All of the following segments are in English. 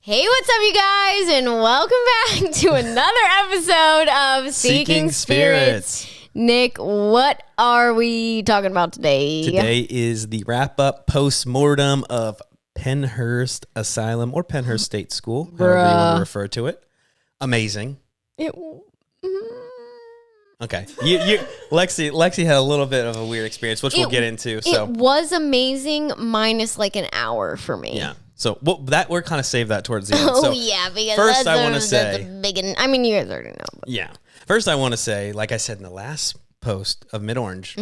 Hey, what's up, you guys, and welcome back to another episode of Seeking Spirits. Nick, what are we talking about today? Today is the wrap-up post-mortem of Pennhurst Asylum or Pennhurst State School, however you want to refer to it. Amazing. Okay, Lexi had a little bit of a weird experience, which we'll get into. So it was amazing, minus like an hour for me. Yeah. So we're kind of saved that towards the end. Oh so yeah, because first I want to say, I mean, you guys already know. But. Yeah. First I want to say, like I said in the last post of Mid-Orange,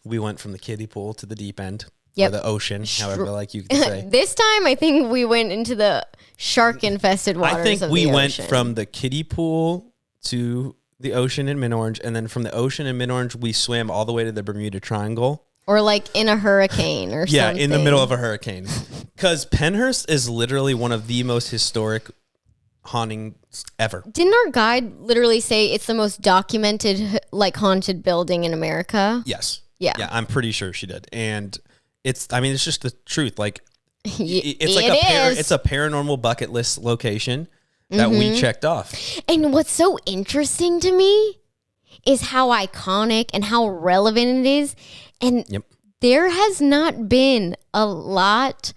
we went from the kiddie pool to the deep end, or the ocean, however like you can say. This time, I think we went into the shark-infested waters. I think of we the went ocean. from the kiddie pool to the ocean in Mid-Orange, and then from the ocean in Mid-Orange, we swam all the way to the Bermuda Triangle. Or like in a hurricane or something. Yeah, in the middle of a hurricane. Because Pennhurst is literally one of the most historic hauntings ever. Didn't our guide literally say it's the most documented like haunted building in America? Yes. Yeah. Yeah, I'm pretty sure she did. And it's just the truth. Like, it's it's a paranormal bucket list location that we checked off. And what's so interesting to me is how iconic and how relevant it is. And there has not been a lot,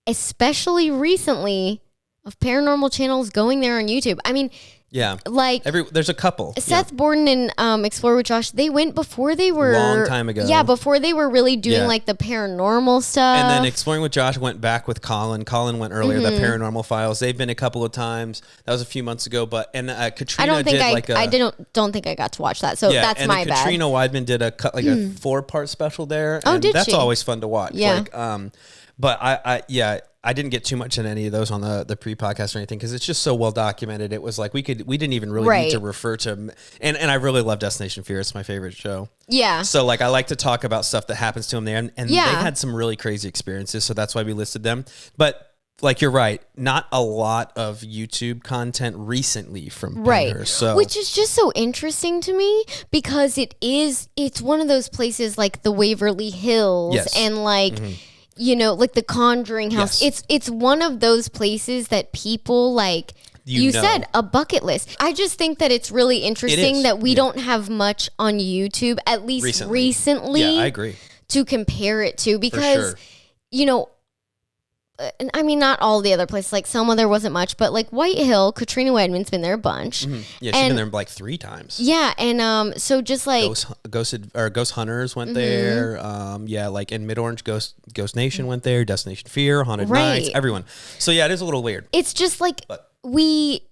especially recently, of paranormal channels going there on YouTube. I mean, like there's a couple. Seth Borden and Explore with Josh, they went before they were long time ago. Yeah, before they were really doing like the paranormal stuff. And then Exploring with Josh went back with Colin. Colin went earlier. The Paranormal Files. They've been a couple of times. That was a few months ago. But Katrina don't think I got to watch that. So that's my bad. Katrina Weidman did a 4-part special there. Oh, and did that's she? always fun to watch. Yeah. But I didn't get too much in any of those on the pre-podcast or anything because it's just so well documented. It was like we didn't even really need to refer to, and I really love Destination Fear. It's my favorite show. Yeah. So like I like to talk about stuff that happens to them there, and they had some really crazy experiences. So that's why we listed them. But like you're right, not a lot of YouTube content recently from Pennhurst. So which is just so interesting to me because it's one of those places like the Waverly Hills and like. You know, like the Conjuring House. Yes. It's one of those places that people like. You said a bucket list. I just think that it's really interesting that we don't have much on YouTube, at least recently. Yeah, I agree. To compare it to because, you know, and I mean, not all the other places. Like Selma, there wasn't much, but like White Hill, Katrina Weidman's been there a bunch. Yeah, she's been there like 3 times. Yeah, and so just like Ghost Hunters went there. Like in Mid-Orange, Ghost Nation went there. Destination Fear, Haunted Nights, everyone. So yeah, it is a little weird. It's just like we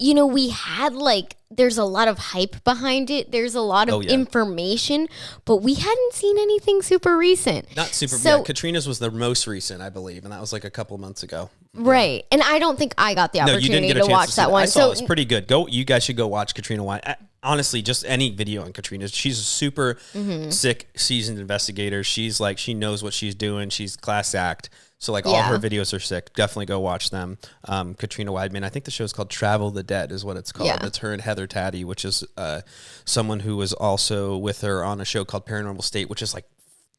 had like there's a lot of hype behind it. There's a lot of information, but we hadn't seen anything super recent. Not super. So, Katrina's was the most recent, I believe, and that was like a couple months ago. Right, and I don't think I got the opportunity to watch that one. I saw it's pretty good. You guys should go watch Katrina White. Honestly, just any video on Katrina. She's a super sick, seasoned investigator. She's like, she knows what she's doing. She's class act. So like all her videos are sick. Definitely go watch them. Katrina Weidman. I think the show's called Travel the Dead is what it's called. Yeah. It's her and Heather Taddy, which is someone who was also with her on a show called Paranormal State, which is like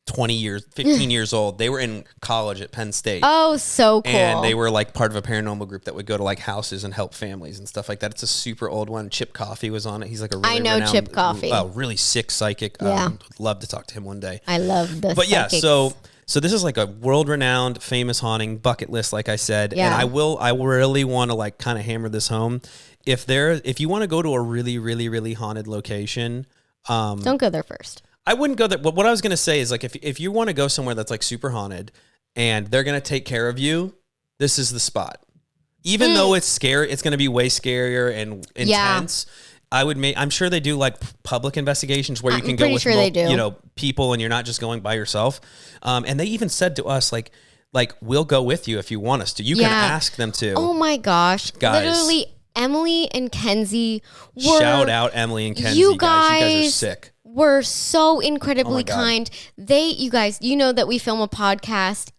15 years old. They were in college at Penn State. Oh, so cool. And they were like part of a paranormal group that would go to like houses and help families and stuff like that. It's a super old one. Chip Coffey was on it. He's like a really renowned, Chip Coffey. Really sick psychic. Yeah. Would love to talk to him one day. I love this. But psychics. So this is like a world-renowned, famous haunting bucket list, like I said. Yeah. And I really want to like kind of hammer this home. If you want to go to a really, really, really haunted location, don't go there first. I wouldn't go there. But what I was going to say is like, if you want to go somewhere that's like super haunted and they're going to take care of you, this is the spot. Even though it's scary, it's going to be way scarier and intense. I'm sure they do like public investigations where you can go with people and you're not just going by yourself. And they even said to us like we'll go with you if you want us to. You can ask them to. Oh my gosh, guys! Literally, Emily and Kenzie. Shout out Emily and Kenzie. You guys are sick. were so incredibly kind. You guys, you know that we film a podcast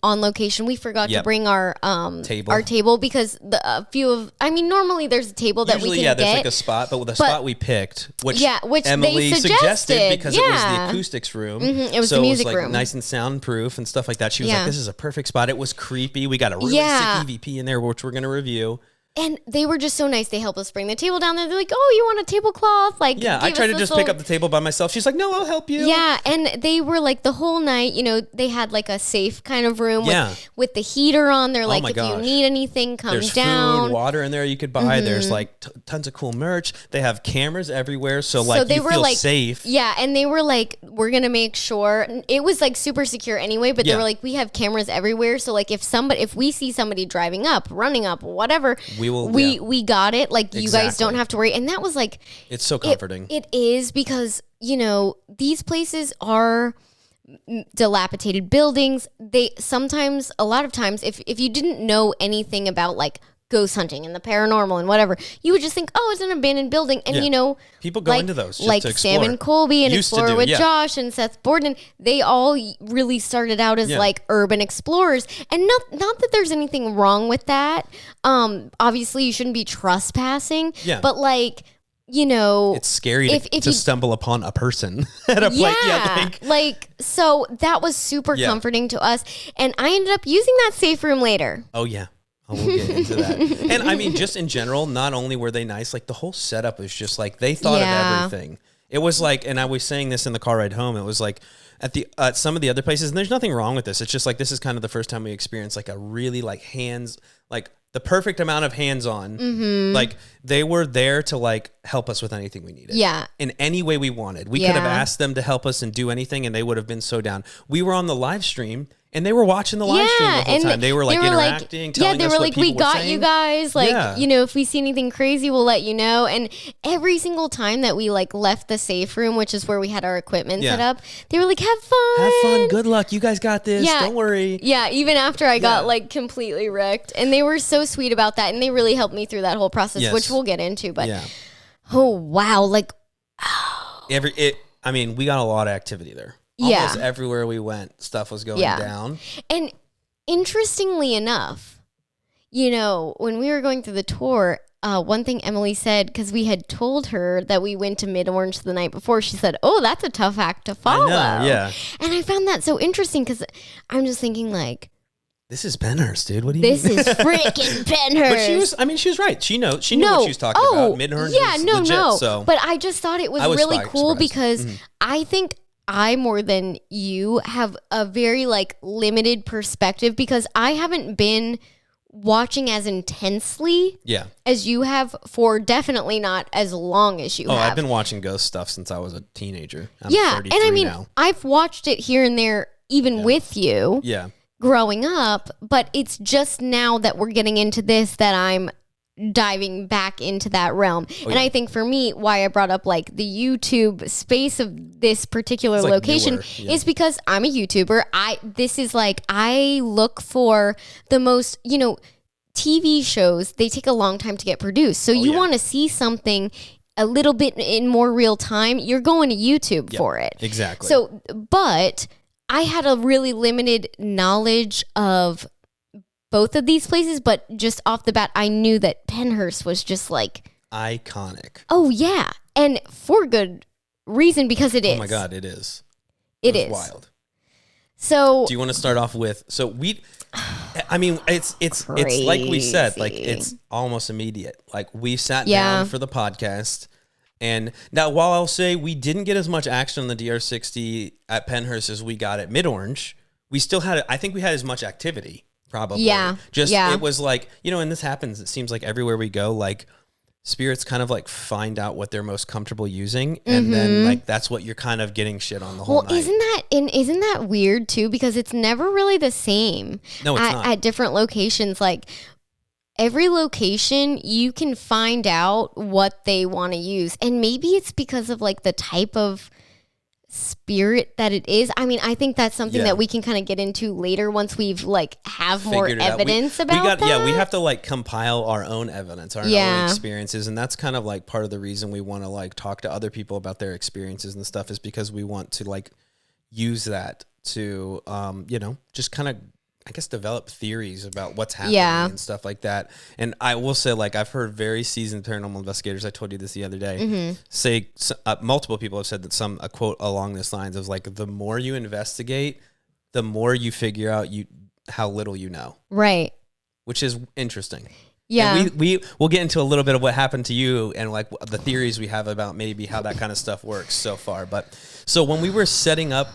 on location. We forgot to bring our table because normally there's a table that usually, we can get. there's like a spot, but with the spot we picked, which Emily they suggested because it was the acoustics room. It was the music room. Nice and soundproof and stuff like that. She was like, this is a perfect spot. It was creepy. We got a really sick EVP in there, which we're going to review. And they were just so nice. They helped us bring the table down there. They're like, "Oh, you want a tablecloth?" Like, I tried to just pick up the table by myself. She's like, "No, I'll help you." Yeah, and they were like the whole night. You know, they had like a safe kind of room with the heater on. They're like, if you need anything, come down. There's food, water in there you could buy. There's like tons of cool merch. They have cameras everywhere, so like you feel safe. Yeah, and they were like, "We're gonna make sure." It was like super secure anyway, but they were like, "We have cameras everywhere, so like if we see somebody driving up, running up, whatever, we got it. Like you guys don't have to worry." And that was like, it's so comforting. It is because, you know, these places are dilapidated buildings. A lot of times, if you didn't know anything about like ghost hunting and the paranormal and whatever, you would just think, oh, it's an abandoned building. And you know, people go into those just like to explore. Sam and Colby and Explore with Josh and Seth Borden. They all really started out as like urban explorers, and not that there's anything wrong with that. Obviously you shouldn't be trespassing, but like, you know, it's scary to stumble upon a person at a place. Like, so that was super comforting to us, and I ended up using that safe room later. Oh yeah. We'll get into that. And I mean, just in general, not only were they nice, like the whole setup was just like, they thought of everything. It was like, and I was saying this in the car ride home, it was like at some of the other places, and there's nothing wrong with this. It's just like, this is kind of the first time we experienced like a really like like the perfect amount of hands-on. Like they were there to like help us with anything we needed. Yeah. In any way we wanted. We could have asked them to help us and do anything, and they would have been so down. We were on the live stream, and they were watching the live stream the whole time. They were like interacting, telling us what people were saying. We got you guys. Like, you know, if we see anything crazy, we'll let you know. And every single time that we like left the safe room, which is where we had our equipment set up, they were like, have fun. Have fun. Good luck. You guys got this. Don't worry. Yeah. Even after I got like completely wrecked. And they were so sweet about that. And they really helped me through that whole process, which we'll get into. But oh, wow. Like, I mean, we got a lot of activity there. Almost everywhere we went, stuff was going down. And interestingly enough, you know, when we were going through the tour, one thing Emily said, because we had told her that we went to Mid-Orange the night before, she said, "Oh, that's a tough act to follow." I know, yeah. And I found that so interesting because I'm just thinking like, this is Pennhurst, dude. What do you mean? This is freaking Pennhurst. But she was right. She knew what she was talking about. Mid-Orange is legit. So. But I just thought it was really cool because I think I, more than you, have a very like limited perspective because I haven't been watching as intensely as you have for definitely not as long as you have. I've been watching ghost stuff since I was a teenager. I'm 33 and I mean, now. I've watched it here and there even with you growing up, but it's just now that we're getting into this that I'm diving back into that realm. And I think for me, why I brought up like the YouTube space of this particular location is because I'm a YouTuber. This is like, I look for the most, you know, TV shows, they take a long time to get produced. So you want to see something a little bit in more real time, you're going to YouTube for it. Exactly. So, but I had a really limited knowledge of both of these places, but just off the bat, I knew that Pennhurst was just like iconic. Oh yeah, and for good reason because it is. Oh my God, it is. It is wild. So, do you want to start off with? I mean, it's like we said, like it's almost immediate. Like we sat down for the podcast, and now while I'll say we didn't get as much action on the DR60 at Pennhurst as we got at Mid-Orange, we still had. I think we had as much activity. Probably. It was like, you know, and this happens, it seems like everywhere we go, like spirits kind of like find out what they're most comfortable using. And then like, that's what you're kind of getting shit on the whole night. Isn't that weird too? Because it's never really the same. No, it's not. At different locations. Like every location you can find out what they want to use. And maybe it's because of like the type of spirit that it is. I mean, I think that's something that we can kind of get into later once we've like have more evidence about that. Yeah, we have to like compile our own evidence, our own experiences, and that's kind of like part of the reason we want to like talk to other people about their experiences and stuff, is because we want to like use that to just kind of, I guess, develop theories about what's happening and stuff like that. And I will say, like, I've heard very seasoned paranormal investigators, I told you this the other day, say, multiple people have said that a quote along this lines of like, the more you investigate, the more you figure out how little you know. Right. Which is interesting. Yeah. And we'll get into a little bit of what happened to you and like the theories we have about maybe how that kind of stuff works so far. But so when we were setting up,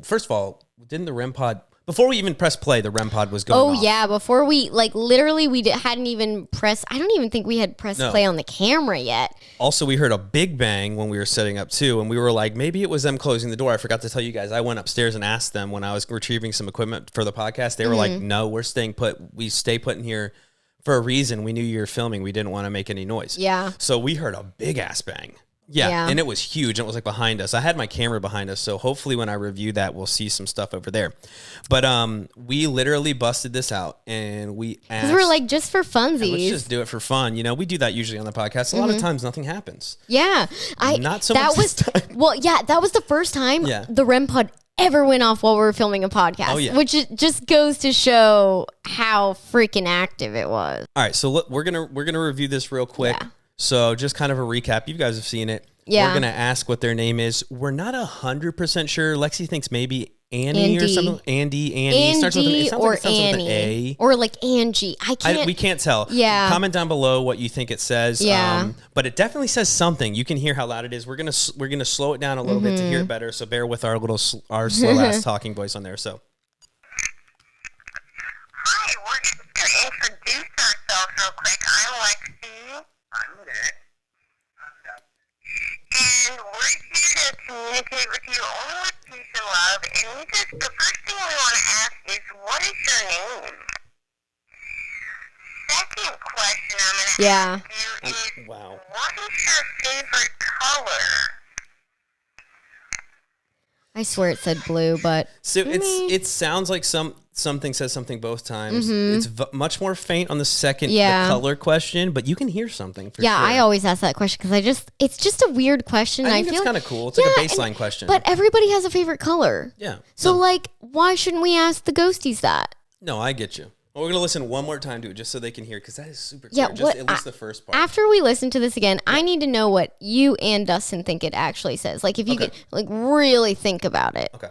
first of all, didn't the REM pod, before we even pressed play, the REM pod was going off. Oh, yeah. Before we, like, literally, hadn't even pressed, I don't even think we had pressed play on the camera yet. Also, we heard a big bang when we were setting up, too. And we were like, maybe it was them closing the door. I forgot to tell you guys. I went upstairs and asked them when I was retrieving some equipment for the podcast. They were like, no, we're staying put. We stay put in here for a reason. We knew you were filming. We didn't want to make any noise. Yeah. So we heard a big ass bang. Yeah, and it was huge. And it was like behind us. I had my camera behind us, so hopefully when I review that, we'll see some stuff over there. But we literally busted this out, and we asked. Because we're like, just for funsies. Let's just do it for fun. You know, we do that usually on the podcast. A lot of times nothing happens. Yeah. Not so much this time. Well, yeah, that was the first time the REM pod ever went off while we were filming a podcast, which just goes to show how freaking active it was. All right, so look, we're gonna review this real quick. Yeah. So just kind of a recap. You guys have seen it. Yeah. We're going to ask what their name is. We're not 100% sure. Lexi thinks maybe Annie or something. Andy. Starts with it sounds or like it starts Annie. With an A. Or like Angie. We can't tell. Yeah. Comment down below what you think it says. Yeah. But it definitely says something. You can hear how loud it is. We're gonna slow it down a little bit to hear it better. So bear with our slow ass talking voice on there. So. Hi, we're just gonna introduce ourselves real quick. I'm Lexi. I'm Nick. And we're here to communicate with you only with peace and love. And the first thing we want to ask is, what is your name? Second question I'm going to ask you is, what is your favorite color? I swear it said blue, but so it sounds like something says something both times. It's much more faint on the second the color question, but you can hear something for sure. I always ask that question because it's just a weird question. I think it's kind of cool. It's like a baseline question. But everybody has a favorite color. Yeah. So like, why shouldn't we ask the ghosties that? No, I get you. Well, we're going to listen one more time to it just so they can hear, because that is super clear. Yeah, at least the first part. After we listen to this again, I need to know what you and Dustin think it actually says. Like, if you could like really think about it. Okay.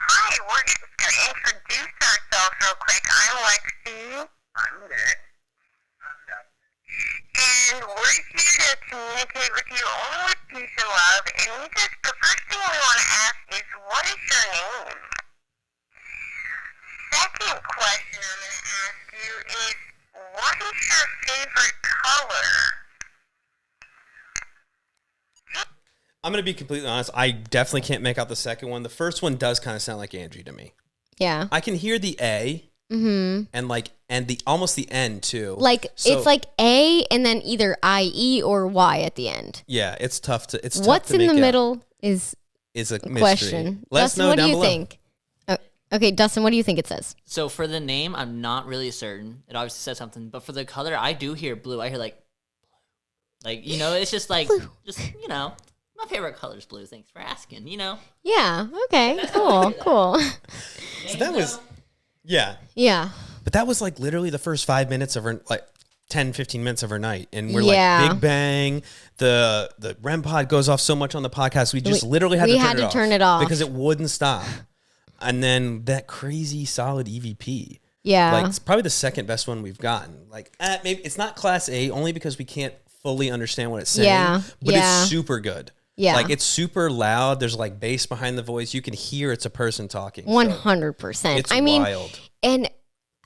Hi, we're just going to introduce ourselves real quick. I'm Lexi. I'm Nick. And we're here to communicate with you only with peace and love. And the first thing we want to ask is, what is your name? Second question I'm going to ask you is, what is your favorite color? I'm going to be completely honest. I definitely can't make out the second one. The first one does kind of sound like Angie to me. Yeah. I can hear the A and the almost the N too. Like, it's like A and then either I-E or Y at the end. Yeah, it's tough to What's in the middle is a mystery. Question. Let us know what down do you below. think? Okay, Dustin, what do you think it says? So for the name, I'm not really certain. It obviously says something. But for the color, I do hear blue. I hear like, it's just like, my favorite color is blue. Thanks for asking, Yeah, okay, cool. So that was, Yeah. But that was like literally the first 5 minutes of her, like 10, 15 minutes of her night. And we're like, big bang. The REM pod goes off so much on the podcast. We just literally had to turn it off. Because it wouldn't stop. And then that crazy solid EVP. Yeah. Like, it's probably the second best one we've gotten. Like, maybe it's not class A only because we can't fully understand what it's saying. Yeah. But it's super good. Yeah. Like, it's super loud. There's like bass behind the voice. You can hear it's a person talking. 100%. It's wild. And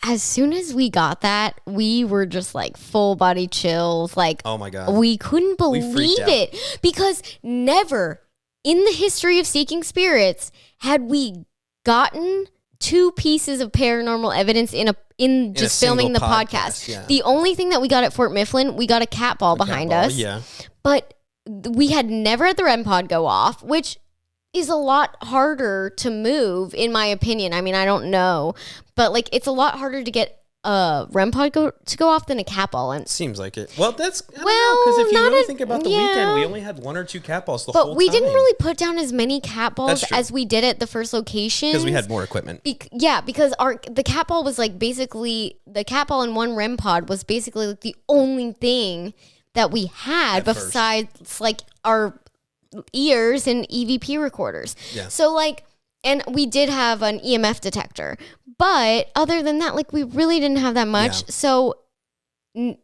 as soon as we got that, we were just like full body chills. Like, oh my God. We couldn't believe it. Because never in the history of Seeking Spirits had we gotten two pieces of paranormal evidence in just filming the podcast. Yeah. The only thing that we got at Fort Mifflin, we got a cat ball behind us. Yeah. But we had never had the REM pod go off, which is a lot harder to move, in my opinion. I mean, I don't know, but like it's a lot harder to get a REM pod to go off than a cat ball. And seems like it. Well, that's because if you really think about the weekend, we only had 1 or 2 cat balls the whole time. But we didn't really put down as many cat balls as we did at the first location because we had more equipment. Because the cat ball was like basically the cat ball and 1 REM pod was basically like the only thing that we had besides like our ears and EVP recorders. Yeah. So like, and we did have an EMF detector, but other than that, like we really didn't have that much. Yeah. So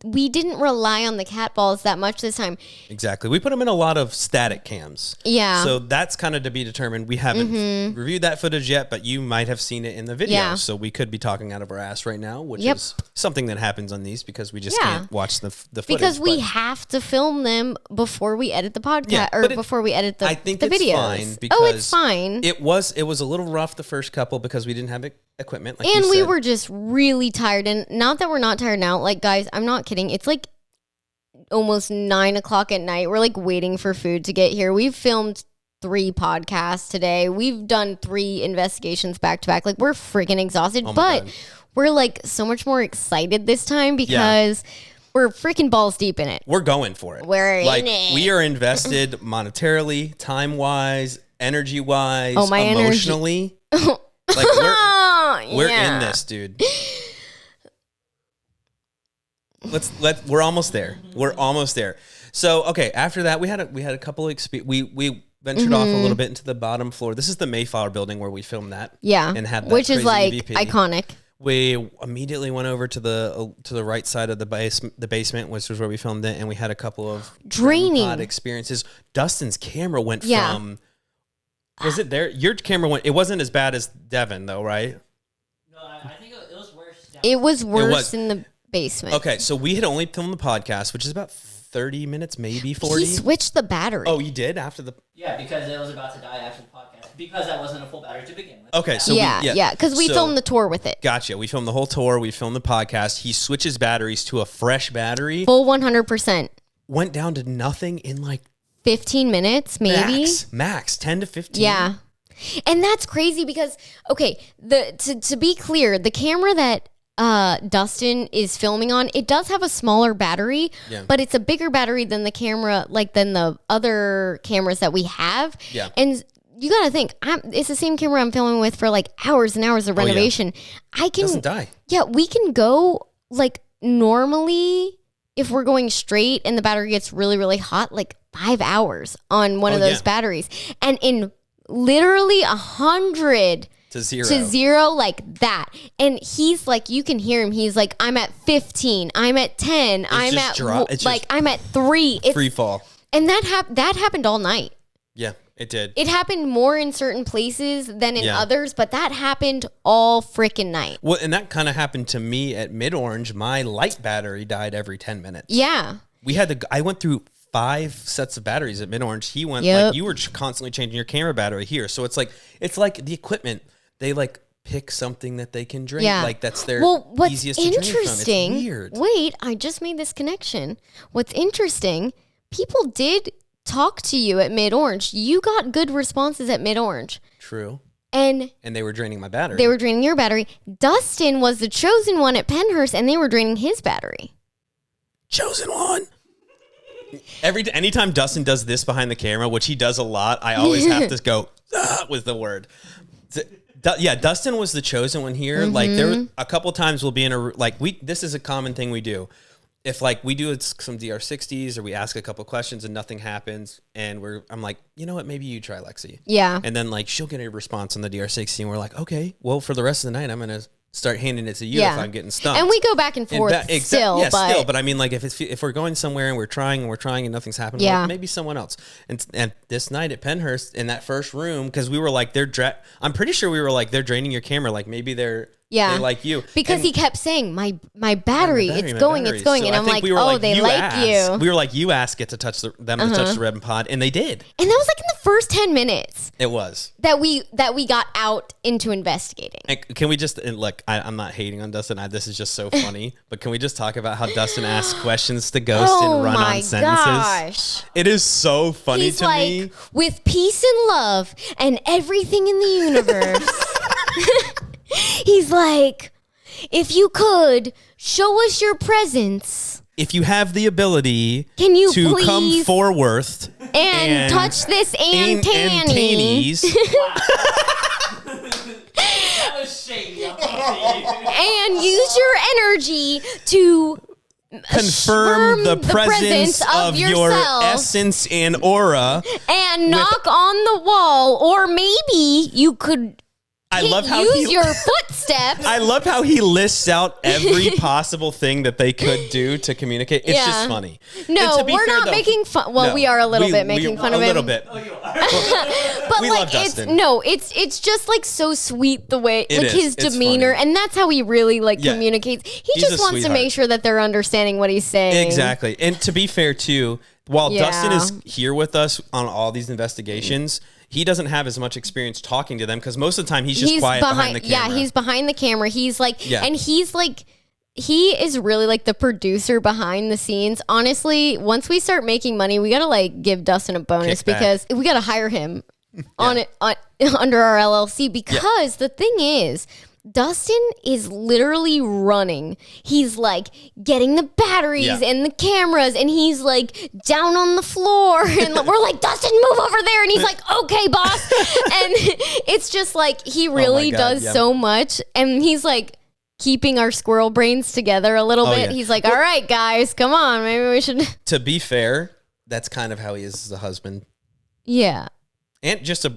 we didn't rely on the cat balls that much this time. Exactly. We put them in a lot of static cams. Yeah. So that's kind of to be determined. We haven't reviewed that footage yet, but you might have seen it in the video. Yeah. So we could be talking out of our ass right now, which is something that happens on these because we just can't watch the footage. Because we have to film them before we edit the podcast before we edit the videos. I think it's fine because it's fine. It was a little rough the first couple because we didn't have equipment. Like and we were just really tired. And not that we're not tired now. Like, guys, I'm not kidding. It's like almost 9:00 at night. We're like waiting for food to get here. We've filmed 3 podcasts today. We've done 3 investigations back to back. Like, we're freaking exhausted, but we're like so much more excited this time because we're freaking balls deep in it. We're going for it. We're in it. We are invested monetarily, time wise, energy wise, emotionally. Like we're in this, dude. We're almost there. We're almost there. So okay, after that we had a couple of we ventured off a little bit into the bottom floor. This is the Mayflower building where we filmed that. Yeah. And had that which is like EVP. Iconic. We immediately went over to the right side of the basement, which was where we filmed it, and we had a couple of draining experiences. Dustin's camera went from was it there? Your camera went. It wasn't as bad as Devin though, right? No, I think it was worse. It was worse in the basement. Okay, so we had only filmed the podcast, which is about 30 minutes, maybe 40. He switched the battery. Oh, you did after the. Yeah, because it was about to die after the podcast. Because that wasn't a full battery to begin with. Okay, so because we filmed the tour with it. Gotcha. We filmed the whole tour. We filmed the podcast. He switches batteries to a fresh battery. Full 100%. Went down to nothing in like 15 minutes, maybe. Max 10 to 15. Yeah. And that's crazy because, okay, to be clear, the camera that Dustin is filming on, it does have a smaller battery, but it's a bigger battery than the camera, like than the other cameras that we have. Yeah. And you got to think, it's the same camera I'm filming with for like hours and hours of renovation. It doesn't die. Yeah, we can go like normally if we're going straight and the battery gets really, really hot, like 5 hours on one of those batteries. And in literally 100 to zero like that. And he's like, you can hear him. He's like, I'm at 15. I'm at 10. I'm at 3. It's free fall. And that happened all night. Yeah, it did. It happened more in certain places than in others, but that happened all freaking night. Well, and that kind of happened to me at Mid-Orange. My light battery died every 10 minutes. Yeah. I went through 5 sets of batteries at Mid-Orange. He went like you were constantly changing your camera battery here. So it's like the equipment, they like pick something that they can drain. Yeah. Like that's their easiest to drain from. It's weird. Wait, I just made this connection. What's interesting, people did talk to you at Mid-Orange. You got good responses at Mid-Orange. True. And they were draining my battery. They were draining your battery. Dustin was the chosen one at Pennhurst, and they were draining his battery. Chosen one. Anytime Dustin does this behind the camera, which he does a lot, I always have to go with the word. Dustin was the chosen one here. Mm-hmm. Like there a couple times we'll be in this is a common thing we do. If like we do some DR60s or we ask a couple questions and nothing happens and I'm like, you know what, maybe you try Lexi. Yeah. And then like she'll get a response on the DR60 and we're like, okay, well for the rest of the night I'm gonna start handing it to you if I'm getting stumped. And we go back and forth still. But I mean like if we're going somewhere and we're trying and nothing's happening, like, maybe someone else. And this night at Pennhurst in that first room, because we were like I'm pretty sure we were like they're draining your camera, like maybe they're Yeah. They like you. Because And- he kept saying, my battery, it's going. So And I I'm think like, we were oh, they you like asked. you. We were like, you asked it to touch them to touch the Rebel Pod, and they did. And that was like in the first 10 minutes It was. that we got out into investigating. And can we just, and look, I'm not hating on Dustin. This is just so funny, but can we just talk about how Dustin asks questions to Ghost and run on sentences? Gosh. It is so funny He's to like, me. with peace and love and everything in the universe. He's like, if you could show us your presence. If you have the ability Can you to please come forward and touch this antannies That was shady. and use your energy to confirm the presence of your yourself essence and aura. and knock on the wall, or maybe you could I love how use your footsteps. I love how he lists out every possible thing that they could do to communicate. It's just funny. No, And to be we're fair, not though, making fun. Well, no, we are a little bit making fun of him. A little bit. But We like love Dustin. it's just like so sweet the way It like is. his It's demeanor, funny. and that's how he really like Yeah. communicates. He He's just a wants to sweetheart. make sure that they're understanding what he's saying. Exactly. And to be fair, too, while Yeah. Dustin is here with us on all these investigations, he doesn't have as much experience talking to them because most of the time he's just quiet behind the camera. Yeah, he's behind the camera. He's like, Yeah. and he's like, he is really like the producer behind the scenes. Honestly, once we start making money, we gotta like give Dustin a bonus Kickback. because we gotta hire him on under our LLC because the thing is, Dustin is literally running. He's like getting the batteries Yeah. and the cameras, and he's like down on the floor. And we're like, Dustin, move over there. And he's like, okay, boss. And it's just like he really God, does yeah. so much. And he's like keeping our squirrel brains together a little bit. yeah. He's like, all right, guys, come on. Maybe we should. To be fair, that's kind of how he is as a husband. Yeah. And just a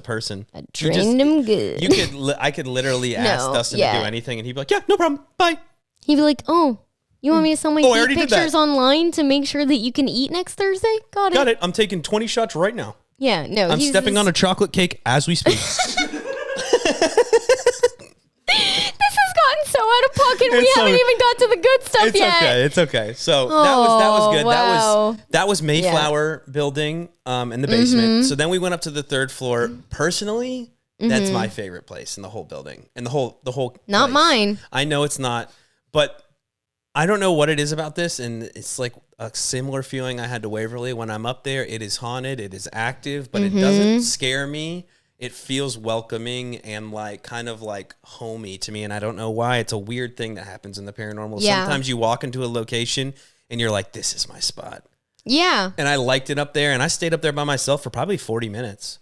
person. I He trained him good. You could, I could literally ask No, Dustin yeah. to do anything, and he'd be like, "Yeah, no problem, bye." He'd be like, oh, you want me to sell my Oh, I feet already did that. pictures online to make sure that you can eat next Thursday? Got it. Got it. I'm taking 20 shots right now. Yeah, no. I'm stepping on a chocolate cake as we speak. This has gotten so out of pocket. We It's haven't okay. even got to the good stuff It's yet. okay. It's okay. So that was good. wow. That was Mayflower building in the basement. Mm-hmm. So then we went up to the third floor. Personally, that's my favorite place in the whole building and the whole Not place. mine. I know it's not, but I don't know what it is about this, and it's like a similar feeling I had to Waverly when I'm up there. It is haunted, it is active, but Mm-hmm. it doesn't scare me. It feels welcoming and like kind of like homey to me, and I don't know why. It's a weird thing that happens in the paranormal. Yeah. Sometimes you walk into a location and you're like, "This is my spot," Yeah. and I liked it up there, and I stayed up there by myself for probably 40 minutes.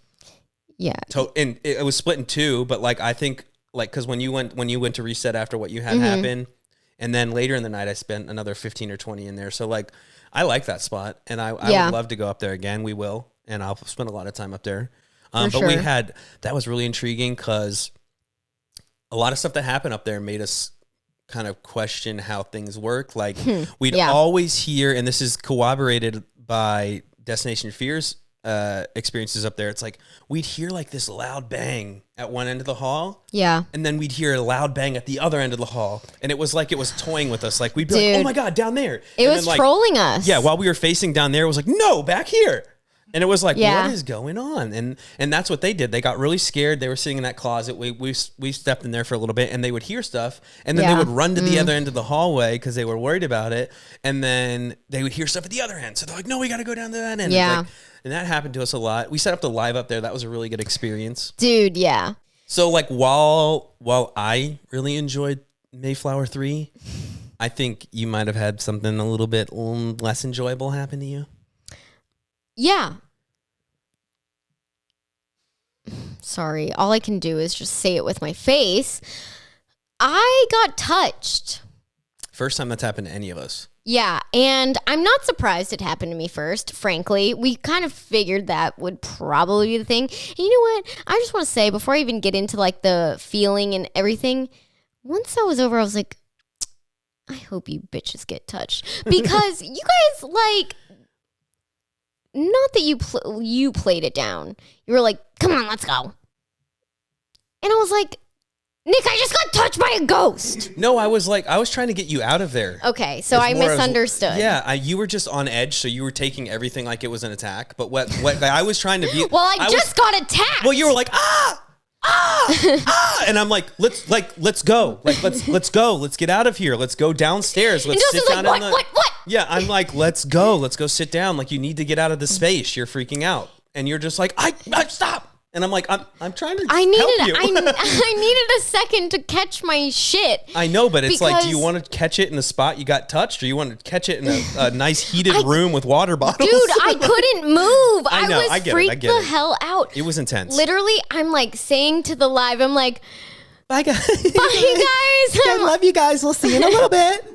Yeah. And it was split in two, but like I think like because when you went to reset after what you had happen, and then later in the night I spent another 15 or 20 in there. So like I like that spot, and I Yeah. would love to go up there again. We will, and I'll spend a lot of time up there. But sure. we had that was really intriguing because a lot of stuff that happened up there made us kind of question how things work. Like we'd Yeah. always hear, and this is corroborated by Destination Fear's experiences up there. It's like we'd hear like this loud bang at one end of the hall, Yeah. and then we'd hear a loud bang at the other end of the hall, and it was like it was toying with us. Like we'd be like, "Oh Dude. my god, down there!" It And was then, like, trolling us. yeah, while we were facing down there, it was like, "No, back here." And it was like, Yeah. what is going on? And that's what they did. They got really scared. They were sitting in that closet. We stepped in there for a little bit, and they would hear stuff, and then Yeah. they would run to the other end of the hallway because they were worried about it. And then they would hear stuff at the other end. So they're like, no, we got to go down to that end. It's Yeah. like- and that happened to us a lot. We set up the live up there. That was a really good experience. Dude, yeah. So like while I really enjoyed Mayflower 3, I think you might have had something a little bit less enjoyable happen to you. Yeah. Sorry. All I can do is just say it with my face. I got touched. First time that's happened to any of us. Yeah, and I'm not surprised it happened to me first, frankly. We kind of figured that would probably be the thing. And you know what? I just want to say, before I even get into like the feeling and everything, once that was over, I was like, I hope you bitches get touched. Because you guys, like, not that you played it down. You were like, come on, let's go. And I was like, Nick, I just got touched by a ghost. No, I was trying to get you out of there. Okay, so I misunderstood. You were just on edge, so you were taking everything like it was an attack. But what I was trying to be. Well, I just got attacked. Well, you were like, and I'm like, let's go, let's go, let's get out of here, let's go downstairs, let's sit down. What? Yeah, I'm like, let's go sit down. Like, you need to get out of the space. You're freaking out, and you're just like, I stop. And I'm like, I'm trying to help you. I needed a second to catch my shit. I know, but it's like, do you want to catch it in the spot you got touched, or you want to catch it in a nice heated room with water bottles? Dude, I couldn't move. I know, I was freaked the hell out. It was intense. Literally, I'm like saying to the live, I'm like, bye guys. Bye guys. I love you guys. We'll see you in a little bit.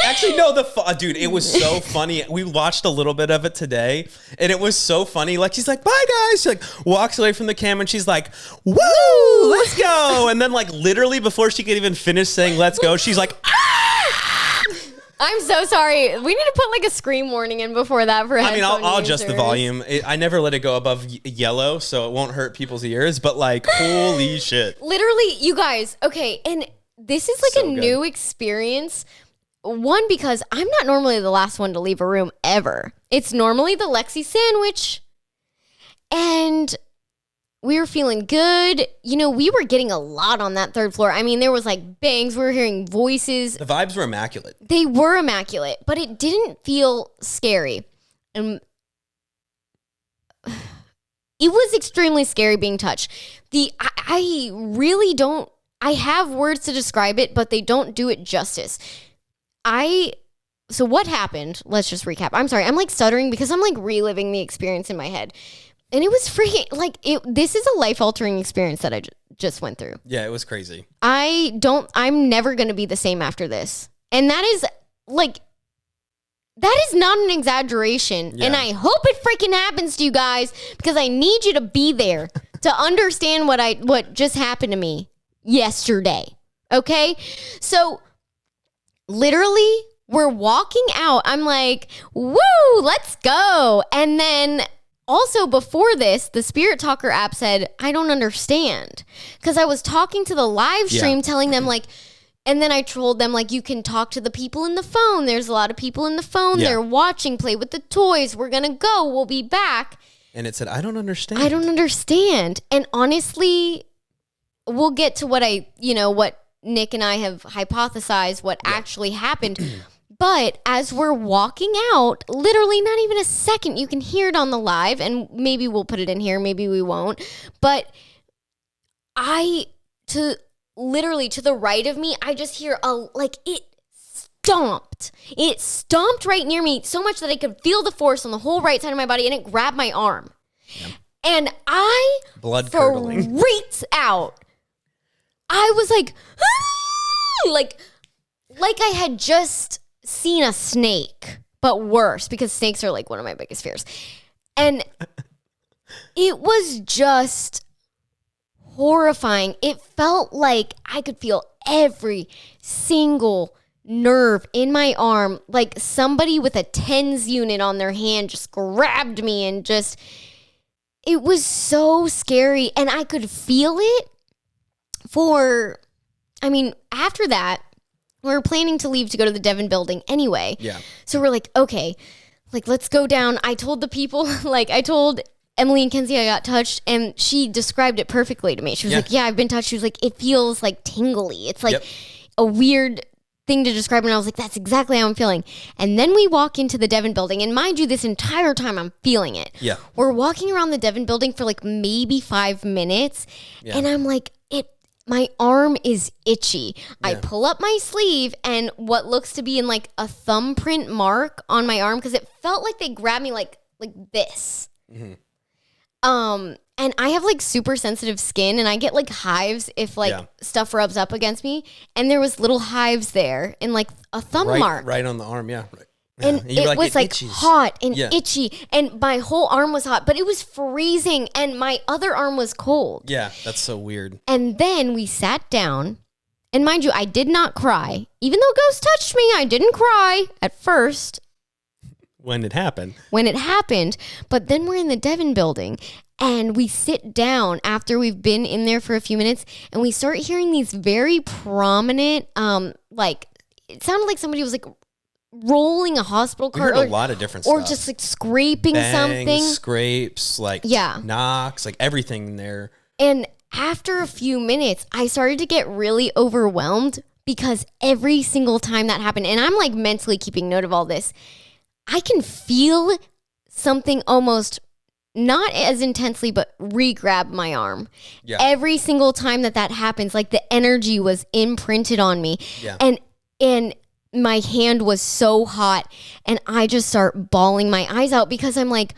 Actually, no, dude, it was so funny. We watched a little bit of it today, and it was so funny. Like, she's like, bye, guys. She, like, walks away from the camera, and she's like, woo, let's go. And then, like, literally before she could even finish saying let's go, she's like, ah! I'm so sorry. We need to put, like, a scream warning in before that for headphone I'll adjust the users. volume. I never let it go above yellow, so it won't hurt people's ears. But, like, holy shit. Literally, you guys, okay, and this is, like, So a good. new experience. One, because I'm not normally the last one to leave a room ever. It's normally the Lexi sandwich. And we were feeling good. You know, we were getting a lot on that third floor. I mean, there was like bangs. We were hearing voices. The vibes were immaculate. They were immaculate, but it didn't feel scary. And it was extremely scary being touched. I really don't, I have words to describe it, but they don't do it justice. So what happened? Let's just recap. I'm sorry. I'm like stuttering because I'm like reliving the experience in my head. And it was freaking like this is a life-altering experience that I just went through. Yeah, it was crazy. I'm never going to be the same after this. And that is not an exaggeration. Yeah. And I hope it freaking happens to you guys because I need you to be there to understand what just happened to me yesterday. Okay? So literally, we're walking out. I'm like, woo, let's go. And then also before this, the Spirit Talker app said, I don't understand. Because I was talking to the live stream, telling them like, and then I told them like, you can talk to the people in the phone. There's a lot of people in the phone. They're watching, play with the toys. We're going to go. We'll be back. And it said, I don't understand. I don't understand. And honestly, we'll get to what Nick and I have hypothesized what actually happened. But as we're walking out, literally not even a second, you can hear it on the live, and maybe we'll put it in here, maybe we won't. But literally to the right of me, I just hear it stomped. It stomped right near me so much that I could feel the force on the whole right side of my body, and it grabbed my arm. Yep. And I freaked out. I was like, ah! like I had just seen a snake, but worse, because snakes are like one of my biggest fears. And it was just horrifying. It felt like I could feel every single nerve in my arm, like somebody with a TENS unit on their hand just grabbed me and just, it was so scary. And I could feel it after that, we were planning to leave to go to the Devon building anyway. Yeah. So we're like, okay, like, let's go down. I told the people, I told Emily and Kenzie I got touched, and she described it perfectly to me. She was like, yeah, I've been touched. She was like, it feels like tingly. It's like a weird thing to describe. And I was like, that's exactly how I'm feeling. And then we walk into the Devon building, and mind you, this entire time I'm feeling it. Yeah. We're walking around the Devon building for like maybe 5 minutes, and I'm like, my arm is itchy. Yeah. I pull up my sleeve, and what looks to be in like a thumbprint mark on my arm, because it felt like they grabbed me like this. Mm-hmm. And I have like super sensitive skin, and I get like hives if stuff rubs up against me. And there was little hives there in like a thumb mark. Right on the arm, yeah. Right. And it was like hot and itchy, and my whole arm was hot, but it was freezing, and my other arm was cold. Yeah, that's so weird. And then we sat down, and mind you, I did not cry. Even though Ghost touched me, I didn't cry at first. When it happened. But then we're in the Devon building, And we sit down after we've been in there for a few minutes, and we start hearing these very prominent, like, it sounded like somebody was like rolling a hospital We cart. heard a lot of different or stuff. just like scraping Bangs, something. Scrapes, like knocks, like everything in there. And after a few minutes, I started to get really overwhelmed because every single time that happened, and I'm like mentally keeping note of all this, I can feel something almost not as intensely, but re-grab my arm. Yeah. Every single time that happens, like the energy was imprinted on me. Yeah. And my hand was so hot, and I just start bawling my eyes out because I'm like,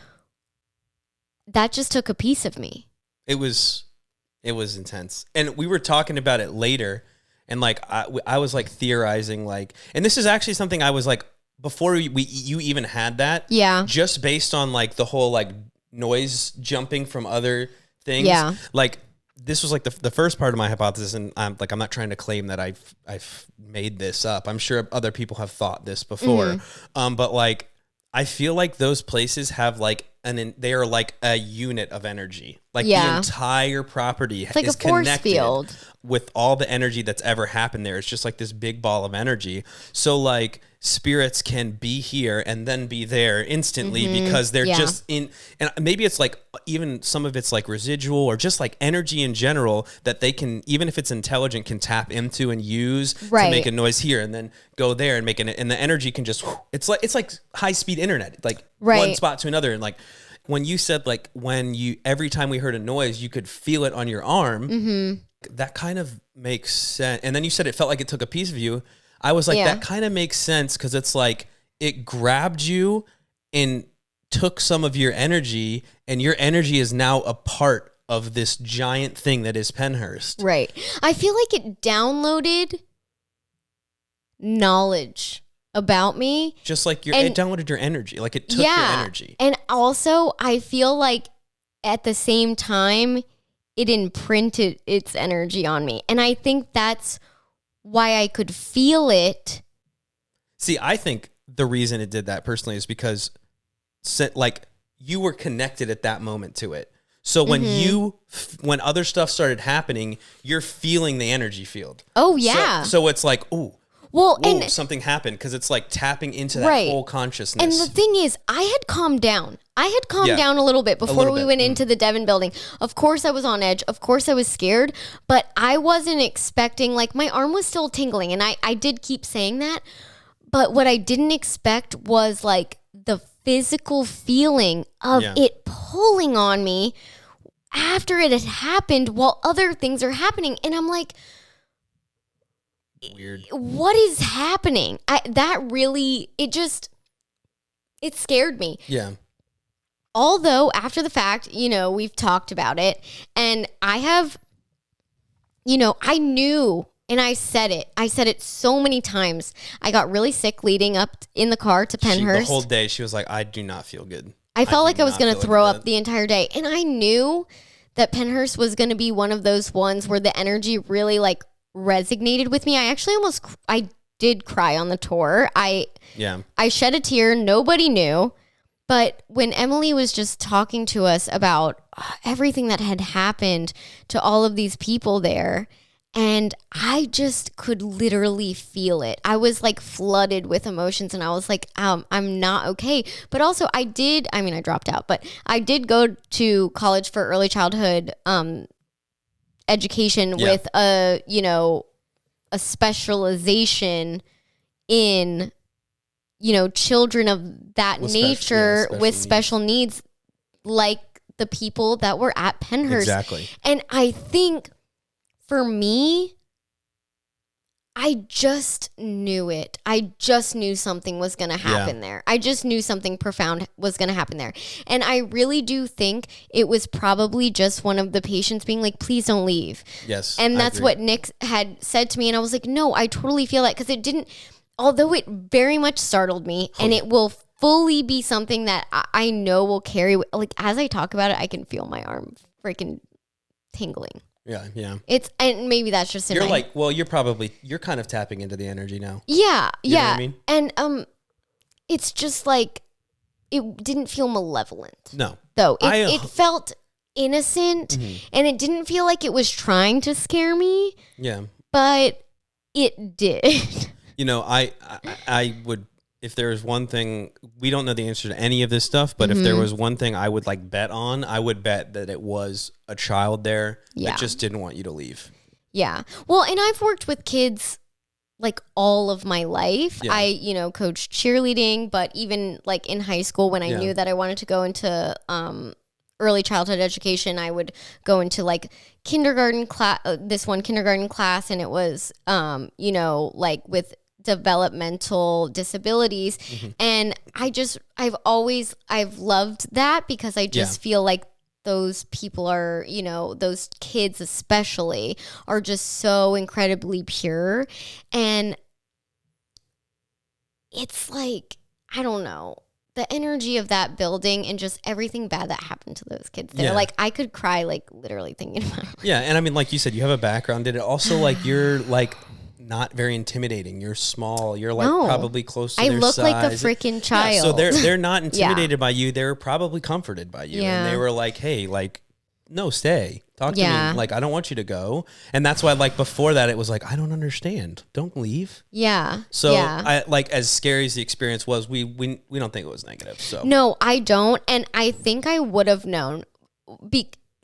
that just took a piece of me. It was intense. And we were talking about it later, and like I was like theorizing, like, and this is actually something I was like, before you even had that, just based on like the whole like noise jumping from other things, like this was like the first part of my hypothesis, and I'm not trying to claim that I've made this up. I'm sure other people have thought this before, but like I feel like those places have like they are like a unit of energy. Like the entire property it's like is a force connected field with all the energy that's ever happened there. It's just like this big ball of energy. So like spirits can be here and then be there instantly because they're just in, and maybe it's like even some of it's like residual or just like energy in general that they can, even if it's intelligent, can tap into and use to make a noise here and then go there and make it, and the energy can just, it's like high speed internet, like one spot to another. And like when you said like every time we heard a noise, you could feel it on your arm, that kind of makes sense. And then you said it felt like it took a piece of you. I was like, that kind of makes sense because it's like it grabbed you and took some of your energy, and your energy is now a part of this giant thing that is Pennhurst. Right. I feel like it downloaded knowledge about me. Just like it downloaded your energy. Like it took your energy. And also, I feel like at the same time, it imprinted its energy on me. And I think that's why I could feel it. See, I think the reason it did that personally is because like you were connected at that moment to it. So when when other stuff started happening, you're feeling the energy field. Oh yeah. So it's like, ooh. Well, whoa, and something happened because it's like tapping into that whole consciousness. And the thing is, I had calmed down. Down a little bit before we went into the Devon building. Of course, I was on edge. Of course, I was scared. But I wasn't expecting, like, my arm was still tingling. And I did keep saying that. But what I didn't expect was, like, the physical feeling of it pulling on me after it had happened while other things are happening. And I'm like, weird. What is happening? It scared me. Yeah. Although after the fact, we've talked about it, and I have, I knew, and I said it so many times. I got really sick leading up in the car to Pennhurst. The whole day she was like, I do not feel good. I felt like I was going to throw up the entire day. And I knew that Pennhurst was going to be one of those ones where the energy really like resonated with me. I actually I did cry on the tour. I shed a tear. Nobody knew. But when Emily was just talking to us about everything that had happened to all of these people there, and I just could literally feel it. I was like flooded with emotions, and I was like, I'm not okay. But also I dropped out, but I did go to college for early childhood education with a specialization in children of that nature with special needs, like the people that were at Pennhurst. Exactly. And I think for me, I just knew it. I just knew something was going to happen there. I just knew something profound was going to happen there. And I really do think it was probably just one of the patients being like, please don't leave. Yes. And that's what Nick had said to me. And I was like, no, I totally feel that, because it didn't, although it very much startled me, and it will fully be something that I know will carry, like as I talk about it, I can feel my arm freaking tingling. Yeah. And maybe that's just you're like, well, you're kind of tapping into the energy now. Yeah. You know what I mean? And it's just like, it didn't feel malevolent. No. Though it felt innocent, and it didn't feel like it was trying to scare me. Yeah. But it did. You know, I would, if there was one thing, we don't know the answer to any of this stuff, but if there was one thing I would like bet on, I would bet that it was a child there that just didn't want you to leave. Yeah. Well, and I've worked with kids like all of my life. Yeah. I, coached cheerleading, but even like in high school when I knew that I wanted to go into early childhood education, I would go into like kindergarten class, this one kindergarten class, and it was, like with developmental disabilities. And I've loved that because I just feel like those people are, those kids especially are just so incredibly pure. And it's like, I don't know, the energy of that building and just everything bad that happened to those kids there. Yeah. Like I could cry, like literally thinking about it. Yeah. And I mean, like you said, you have a background in it. Also, like you're like not very intimidating. You're small. You're like probably close to their size. I look like a freaking child. Yeah, so they're not intimidated by you. They're probably comforted by you. And they were like, hey, like, no, stay. Talk to me. Like, I don't want you to go. And that's why, like, before that, it was like, I don't understand. Don't leave. Yeah. So, I like, as scary as the experience was, we don't think it was negative. So no, I don't. And I think I would have known.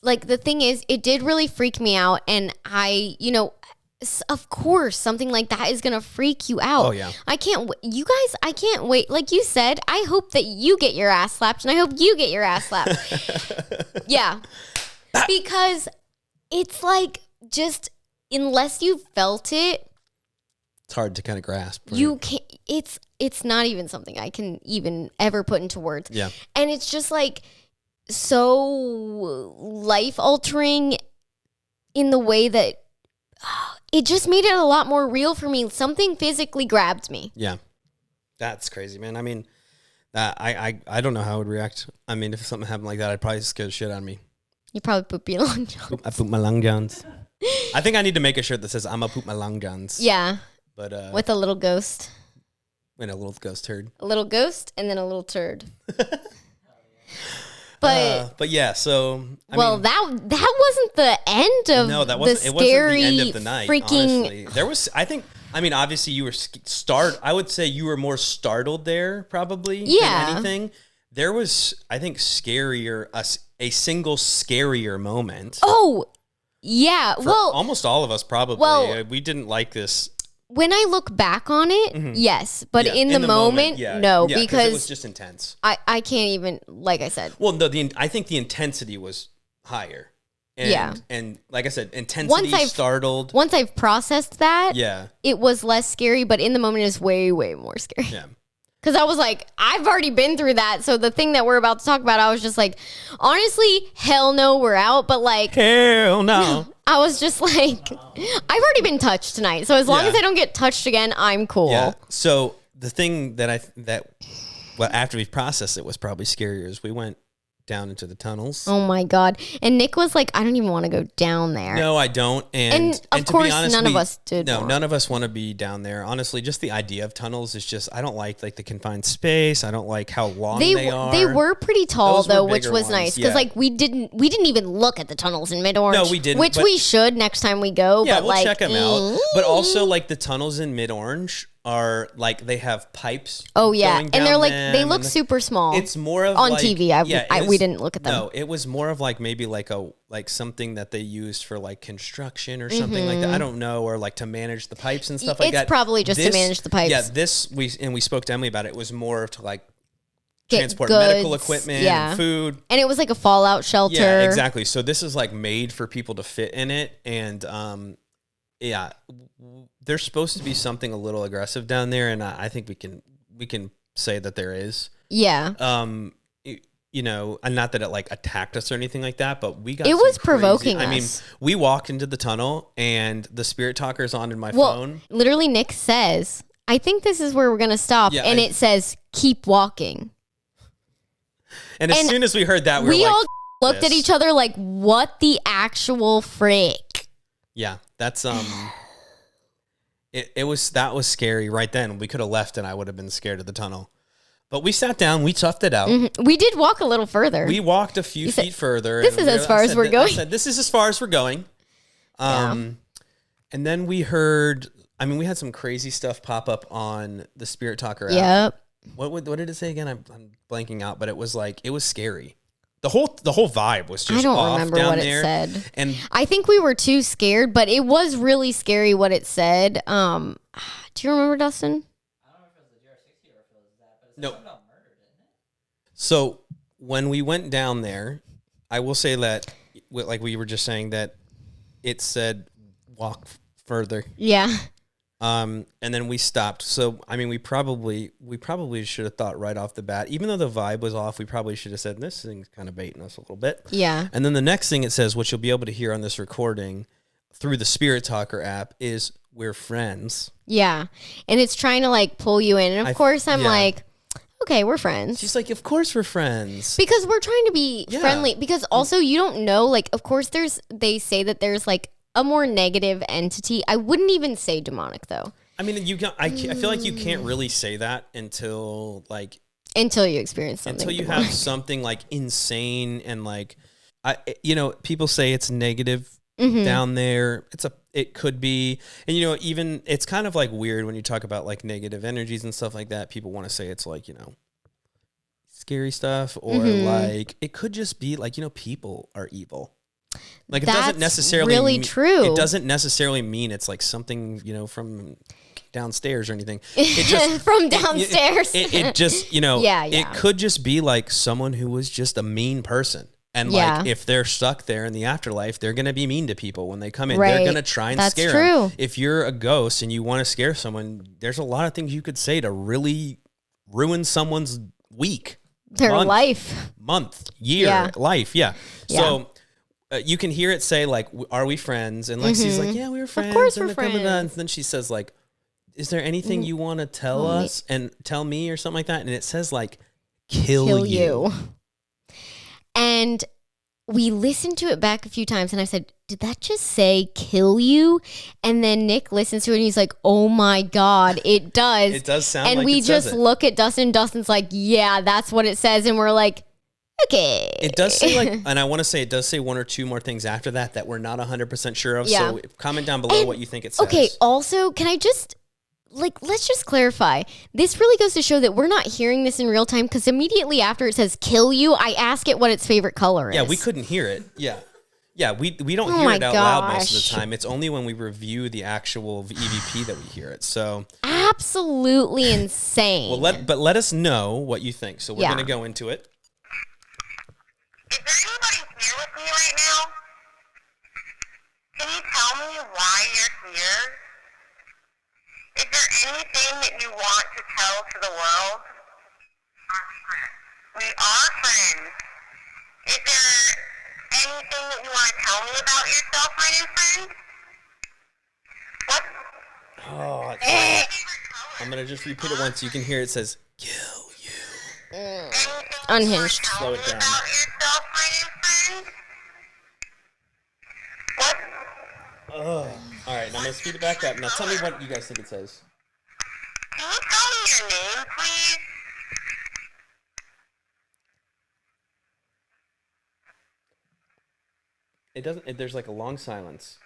Like, the thing is, it did really freak me out. And of course, something like that is going to freak you out. Oh, yeah. I can't wait. Like you said, I hope that you get your ass slapped, and I hope you get your ass slapped. Yeah. Because it's like, just unless you felt it, it's hard to kind of grasp. Right? You can't, it's not even something I can even ever put into words. Yeah. And it's just like so life altering in the way that it just made it a lot more real for me. Something physically grabbed me. Yeah. That's crazy, man. I mean, I don't know how I would react. I mean, if something happened like that, I'd probably scare the shit out of me. You probably poop your long johns. I poop my long johns. I think I need to make a shirt that says I'm a poop my long johns. Yeah. But with a little ghost. And a little ghost turd. A little ghost and then a little turd. But yeah, so that wasn't the end of it wasn't the end of the night. Freaking honestly. There was, obviously you were I would say you were more startled there probably than anything. There was, I think, a single scarier moment. Oh, yeah. For almost all of us probably. Well, we didn't like this. When I look back on it, yes. But in the moment, no. Because it was just intense. I can't even, like I said. Well, no, I think the intensity was higher. And, and like I said, startled. Once I've processed that, it was less scary. But in the moment, it was way, way more scary. Yeah. Because I was like, I've already been through that. So the thing that we're about to talk about, I was just like, honestly, hell no, we're out. But like, hell no. I was just like, I've already been touched tonight. So as long as I don't get touched again, I'm cool. Yeah. So the thing after we've processed it was probably scarier is we went down into the tunnels. Oh my God. And Nick was like, I don't even want to go down there. No, I don't. And of course, none of us did. No, none of us want to be down there. Honestly, just the idea of tunnels is just, I don't like the confined space. I don't like how long they are. They were pretty tall though, which was nice. Because like we didn't even look at the tunnels in Mid-Orange. No, we didn't. Which we should next time we go. Yeah, but we'll check them out. But also like the tunnels in Mid-Orange are like, they have pipes. Oh yeah, and they're like, they look super small. It's more of on TV. We didn't look at them. No, it was more of like maybe like something that they used for like construction or something like that. I don't know, or like to manage the pipes and stuff like that. It's probably just to manage the pipes. Yeah, we spoke to Emily about it. It was more to like get transport goods, medical equipment, and food, and it was like a fallout shelter. Yeah, exactly. So this is like made for people to fit in it, and yeah, there's supposed to be something a little aggressive down there, and I think we can say that there is. Yeah. And not that it like attacked us or anything like that, but we got. It was provoking us. I mean, we walked into the tunnel, and the spirit talker's on in my phone. Literally, Nick says, "I think this is where we're gonna stop," and it says, "Keep walking." And as soon as we heard that, we all looked at each other like, "What the actual frick?" Yeah, that's that was scary right then. We could have left and I would have been scared of the tunnel. But we sat down. We toughed it out. Mm-hmm. We did walk a little further. We walked a few feet further. This is as far as we're going. I said, this is as far as we're going. And then we heard, I mean, we had some crazy stuff pop up on the Spirit Talker app. Yep. What did it say again? I'm blanking out, but it was scary. The whole vibe was just I don't off remember down what there. it said. And I think we were too scared, but it was really scary what it said. Do you remember, Dustin? I don't know if it was the GR60 or if it was that, but it said No. something about murder, didn't it? So when we went down there, I will say that, like we were just saying, that it said walk further. Yeah. And then we stopped. So I mean, we probably should have thought right off the bat, even though the vibe was off, we probably should have said this thing's kind of baiting us a little bit. Yeah. And then the next thing it says, which you'll be able to hear on this recording through the Spirit Talker app, is we're friends. Yeah. And it's trying to like pull you in. And of course I'm like, okay, we're friends. She's like, of course we're friends. Because we're trying to be friendly. Because also you don't know, like, of course they say that there's like a more negative entity. I wouldn't even say demonic though. I mean, I feel like you can't really say that until you experience something. Until you have something like insane and like, people say it's negative down there. It could be, and even it's kind of like weird when you talk about like negative energies and stuff like that. People want to say it's like, scary stuff, or like it could just be like, people are evil. Like it doesn't necessarily really true. It doesn't necessarily mean it's like something, from downstairs or anything. It just from downstairs. It just, it could just be like someone who was just a mean person. And like if they're stuck there in the afterlife, they're going to be mean to people when they come in. Right. They're going to try and scare them. If you're a ghost and you want to scare someone, there's a lot of things you could say to really ruin someone's week, their month, year, life. Yeah. So you can hear it say like, "Are we friends?" And Lexi's like, "Yeah, we were friends." Of course, and we're friends. And then she says like, "Is there anything you want to tell us and tell me or something like that?" And it says like, "Kill you." And we listened to it back a few times, and I said, "Did that just say kill you?" And then Nick listens to it, and he's like, "Oh my God, it does." It does sound and like we it says just it. Look at Dustin. Dustin's like, "Yeah, that's what it says," and we're like, "Okay." It does say like, and I want to say it does say one or two more things after that we're not 100% sure of. Yeah. So comment down below what you think it says. Okay. Also, can I just let's just clarify. This really goes to show that we're not hearing this in real time, because immediately after it says kill you, I ask it what its favorite color is. Yeah, we couldn't hear it. Yeah. Yeah, we don't hear it out loud most of the time. It's only when we review the actual EVP that we hear it. So absolutely insane. Well, let us know what you think. So we're going to go into it. Is there anybody here with me right now? Can you tell me why you're here? Is there anything that you want to tell to the world? We are friends. Is there anything that you want to tell me about yourself, my new friend? What? Oh, I'm going to just repeat it once so you can hear it. It says, kill you. Unhinged. Slow it down. About yourself, my new friend? What? Oh. All right, now I'm going to speed it back up. Now tell me what you guys think it says. Can you tell me your name, please? It doesn't, there's like a long silence.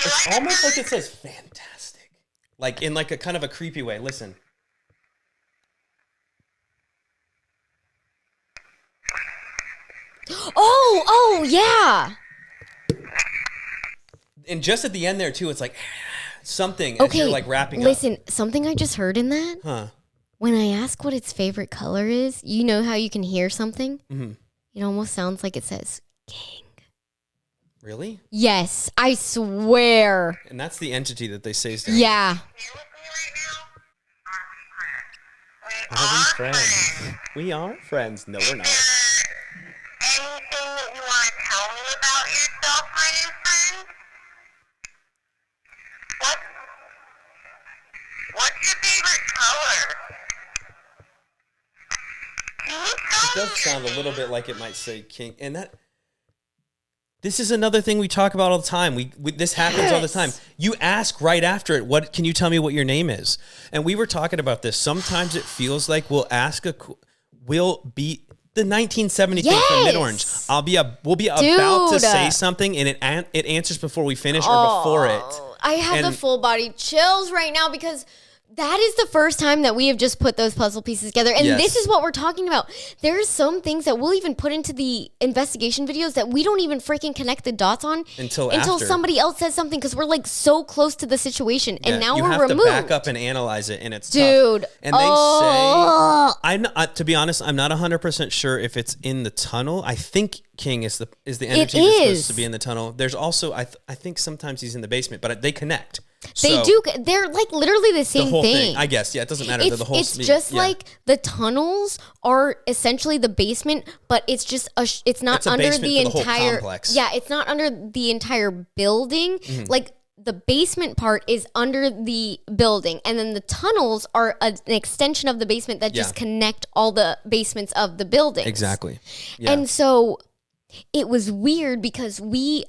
It's almost like it says fantastic. Like in like a kind of a creepy way. Listen. Oh, yeah. And just at the end there too, it's like something as you're like wrapping listen, something I just heard in that. Huh. When I ask what its favorite color is, you know how you can hear something? Mm-hmm. It almost sounds like it says king. Really? Yes, I swear. And that's the entity that they say is down. Yeah. Are we friends? We are friends. No, we're not. Anything that you want to tell me about yourself, my new friend? What's your favorite color? Can you tell does sound a little bit like it might say King, and that. This is another thing we talk about all the time. This happens all the time. You ask right after it, "What can you tell me what your name is?" And we were talking about this. Sometimes it feels like we'll be the 1970 thing from Mid Orange. We'll be about to say something, and it answers before we finish or before it. I have the full body chills right now because that is the first time that we have just put those puzzle pieces together. And this is what we're talking about. There's some things that we'll even put into the investigation videos that we don't even freaking connect the dots on until somebody else says something, because we're like so close to the situation. And now we're removed. You have to back up and analyze it, and it's tough. And they say, to be honest, I'm not 100% sure if it's in the tunnel. I think King is the energy that's supposed to be in the tunnel. There's also, I think sometimes he's in the basement, but they connect. They do. They're like literally the same thing. I guess. Yeah, it doesn't matter. It's just like the tunnels are essentially the basement, but it's just it's not under the entire complex. Yeah, it's not under the entire building. Mm-hmm. Like the basement part is under the building, and then the tunnels are an extension of the basement that just connect all the basements of the buildings. Exactly. Yeah. And so it was weird because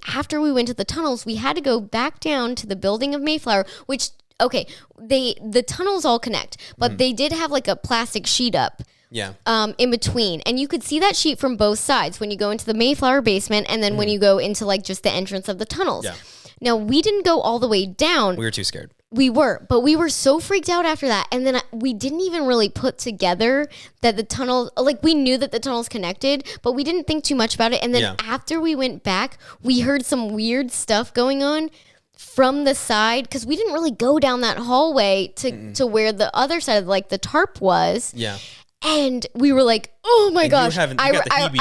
after we went to the tunnels, we had to go back down to the building of Mayflower, which, the tunnels all connect, but they did have like a plastic sheet up in between. And you could see that sheet from both sides when you go into the Mayflower basement and then when you go into like just the entrance of the tunnels. Yeah. Now, we didn't go all the way down. We were too scared. We were, but we were so freaked out after that. And then we didn't even really put together that the tunnel, like we knew that the tunnel's connected, but we didn't think too much about it. And then after we went back, we heard some weird stuff going on from the side, because we didn't really go down that hallway to where the other side of like the tarp was. Yeah. And we were like, oh my gosh. I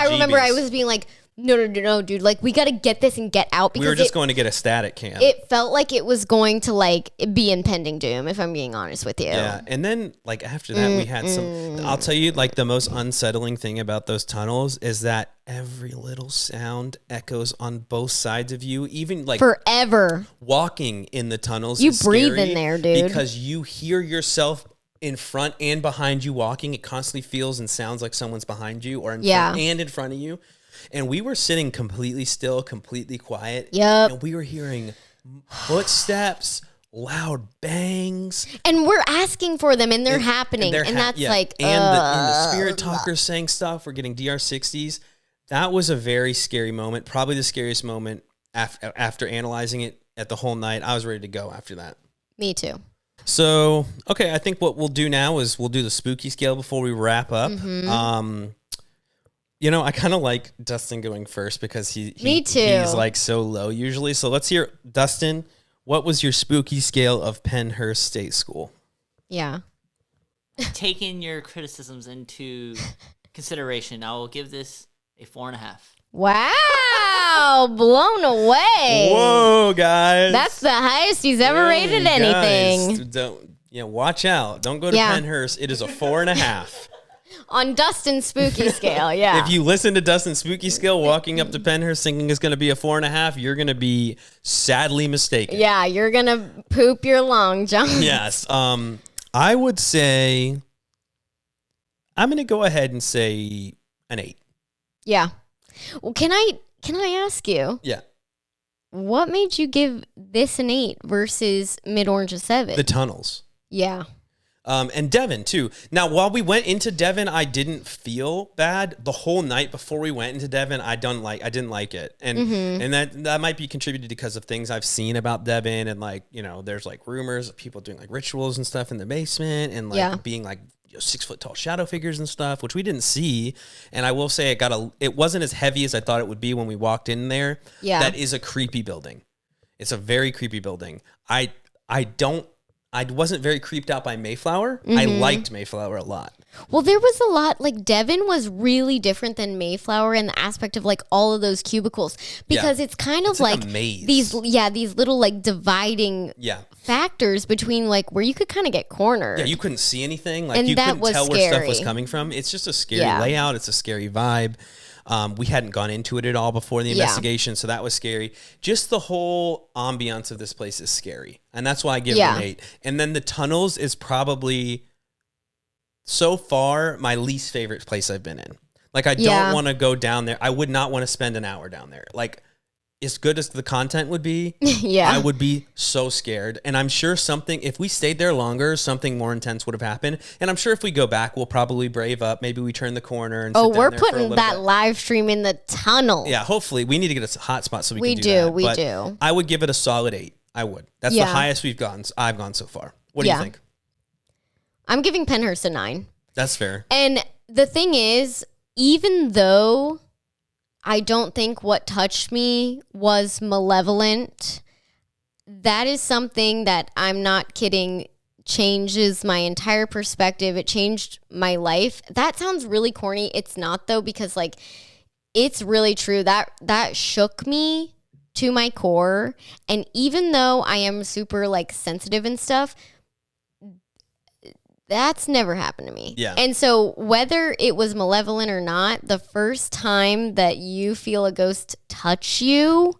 remember I was being like, no, dude. Like, we got to get this and get out. Because we were just going to get a static cam. It felt like it was going to, like, be impending doom, if I'm being honest with you. Yeah, and then, like, after that, we had some... I'll tell you, like, the most unsettling thing about those tunnels is that every little sound echoes on both sides of you, even, like... Forever. Walking in the tunnels You breathe in there, dude. Because you hear yourself in front and behind you walking. It constantly feels and sounds like someone's behind you or in front and in front of you. And we were sitting completely still, completely quiet. Yep. And we were hearing footsteps, loud bangs. And we're asking for them, and they're happening. And that's like... And the spirit talkers saying stuff. We're getting DR60s. That was a very scary moment. Probably the scariest moment after analyzing it at the whole night. I was ready to go after that. Me too. So, okay, I think what we'll do now is we'll do the spooky scale before we wrap up. Mm-hmm. You know, I kind of like Dustin going first because Me too. He's like so low usually. So let's hear, Dustin, what was your spooky scale of Pennhurst State School? Yeah. Taking your criticisms into consideration, I will give this a 4.5. Wow, blown away. Whoa, guys. That's the highest he's ever rated anything. Watch out. Don't go to Pennhurst. It is a 4.5. On Dustin's spooky scale, yeah. If you listen to Dustin's spooky scale, walking up to Pennhurst thinking it's going to be a 4.5, you're going to be sadly mistaken. Yeah, you're going to poop your lung, John. Yes. I would say, I'm going to go ahead and say an 8. Yeah. Well, can I ask you? Yeah. What made you give this an 8 versus Mid-Orange a 7? The tunnels. Yeah. And Devon too. Now, while we went into Devon, I didn't feel bad. The whole night before we went into Devon, I didn't like it, and and that might be contributed because of things I've seen about Devon, and like, you know, there's like rumors of people doing like rituals and stuff in the basement, and like being like 6 foot tall shadow figures and stuff, which we didn't see. And I will say it wasn't as heavy as I thought it would be when we walked in there. Yeah, that is a creepy building. It's a very creepy building. I wasn't very creeped out by Mayflower. I liked Mayflower a lot. Well, there was a lot, like Devon was really different than Mayflower in the aspect of like all of those cubicles, because it's kind of like a maze. these little like dividing factors between like where you could kind of get cornered. Yeah, you couldn't see anything. Like, and you couldn't tell where stuff was coming from. It's just a scary layout. It's a scary vibe. We hadn't gone into it at all before the investigation, so that was scary. Just the whole ambiance of this place is scary, and that's why I give it an 8. And then the tunnels is probably, so far, my least favorite place I've been in. Like, I don't want to go down there. I would not want to spend an hour down there. Like, as good as the content would be, I would be so scared. And I'm sure if we stayed there longer, something more intense would have happened. And I'm sure if we go back, we'll probably brave up. Maybe we turn the corner and sit down we're there for a putting little that bit. live stream in the tunnel. Yeah, hopefully. We need to get a hot spot so we can do that. We do. I would give it a solid 8. I would. That's the highest I've gone so far. What do you think? I'm giving Pennhurst a 9. That's fair. And the thing is, even though I don't think what touched me was malevolent, that is something that, I'm not kidding, changes my entire perspective. It changed my life. That sounds really corny. It's not, though, because like, it's really true. That shook me to my core. And even though I am super like sensitive and stuff, that's never happened to me. Yeah. And so whether it was malevolent or not, the first time that you feel a ghost touch you,